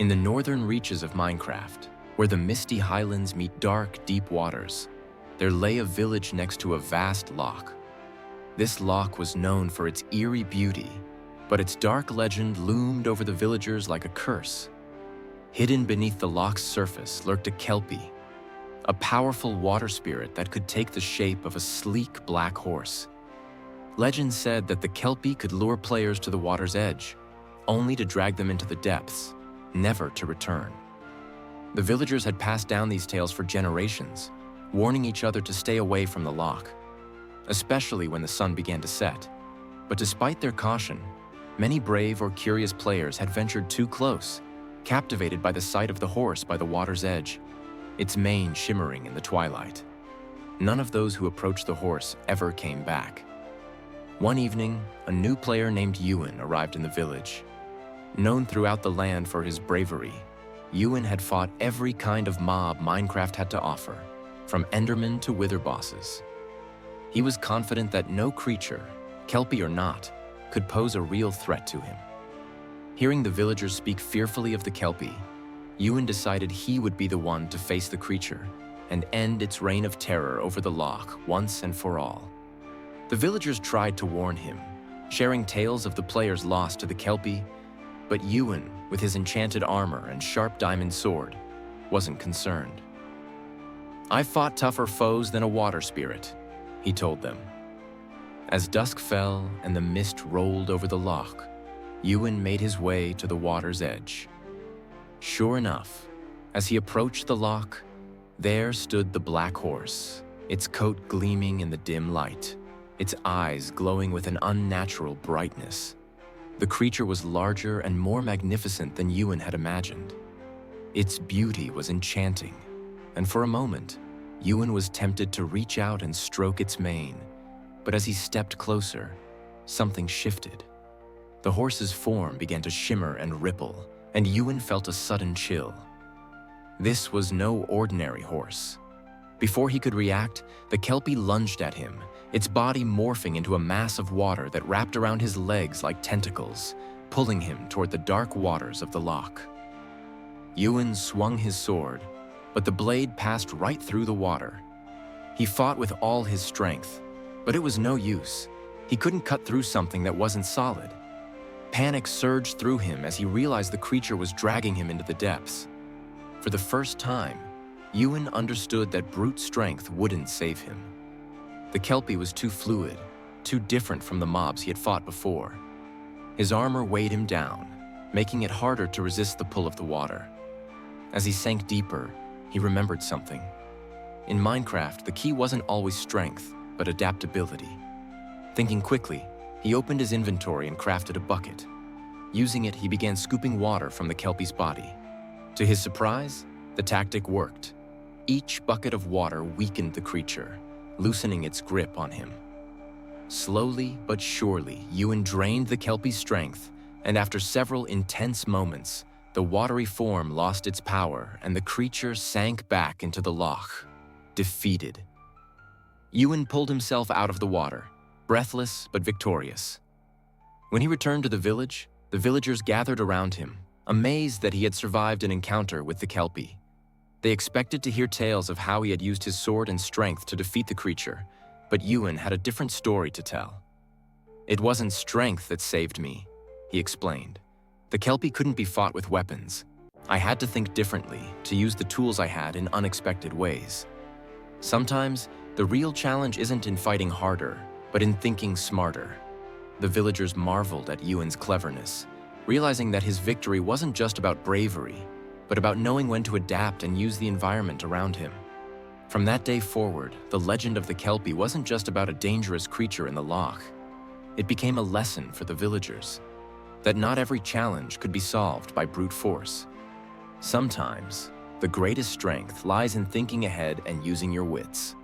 In the northern reaches of Minecraft, where the misty highlands meet dark, deep waters, there lay a village next to a vast loch. This loch was known for its eerie beauty, but its dark legend loomed over the villagers like a curse. Hidden beneath the loch's surface lurked a Kelpie, a powerful water spirit that could take the shape of a sleek black horse. Legend said that the Kelpie could lure players to the water's edge, only to drag them into the depths, never to return. The villagers had passed down these tales for generations, warning each other to stay away from the loch, especially when the sun began to set. But despite their caution, many brave or curious players had ventured too close, captivated by the sight of the horse by the water's edge, its mane shimmering in the twilight. None of those who approached the horse ever came back. One evening, a new player named Ewan arrived in the village. Known throughout the land for his bravery, Ewan had fought every kind of mob Minecraft had to offer, from Endermen to Wither bosses. He was confident that no creature, Kelpie or not, could pose a real threat to him. Hearing the villagers speak fearfully of the Kelpie, Ewan decided he would be the one to face the creature and end its reign of terror over the loch once and for all. The villagers tried to warn him, sharing tales of the players lost to the Kelpie, but Ewan, with his enchanted armor and sharp diamond sword, wasn't concerned. "I've fought tougher foes than a water spirit," he told them. As dusk fell and the mist rolled over the loch, Ewan made his way to the water's edge. Sure enough, as he approached the loch, there stood the black horse, its coat gleaming in the dim light, its eyes glowing with an unnatural brightness. The creature was larger and more magnificent than Ewan had imagined. Its beauty was enchanting, and for a moment, Ewan was tempted to reach out and stroke its mane. But as he stepped closer, something shifted. The horse's form began to shimmer and ripple, and Ewan felt a sudden chill. This was no ordinary horse. Before he could react, the Kelpie lunged at him, its body morphing into a mass of water that wrapped around his legs like tentacles, pulling him toward the dark waters of the loch. Ewan swung his sword, but the blade passed right through the water. He fought with all his strength, but it was no use. He couldn't cut through something that wasn't solid. Panic surged through him as he realized the creature was dragging him into the depths. For the first time, Ewan understood that brute strength wouldn't save him. The Kelpie was too fluid, too different from the mobs he had fought before. His armor weighed him down, making it harder to resist the pull of the water. As he sank deeper, he remembered something. In Minecraft, the key wasn't always strength, but adaptability. Thinking quickly, he opened his inventory and crafted a bucket. Using it, he began scooping water from the Kelpie's body. To his surprise, the tactic worked. Each bucket of water weakened the creature, loosening its grip on him. Slowly but surely, Ewan drained the Kelpie's strength, and after several intense moments, the watery form lost its power and the creature sank back into the loch, defeated. Ewan pulled himself out of the water, breathless but victorious. When he returned to the village, the villagers gathered around him, amazed that he had survived an encounter with the Kelpie. They expected to hear tales of how he had used his sword and strength to defeat the creature, but Ewan had a different story to tell. "It wasn't strength that saved me," he explained. "The Kelpie couldn't be fought with weapons. I had to think differently, to use the tools I had in unexpected ways. Sometimes, the real challenge isn't in fighting harder, but in thinking smarter." The villagers marveled at Ewan's cleverness, realizing that his victory wasn't just about bravery, but about knowing when to adapt and use the environment around him. From that day forward, the legend of the Kelpie wasn't just about a dangerous creature in the loch. It became a lesson for the villagers, that not every challenge could be solved by brute force. Sometimes, the greatest strength lies in thinking ahead and using your wits.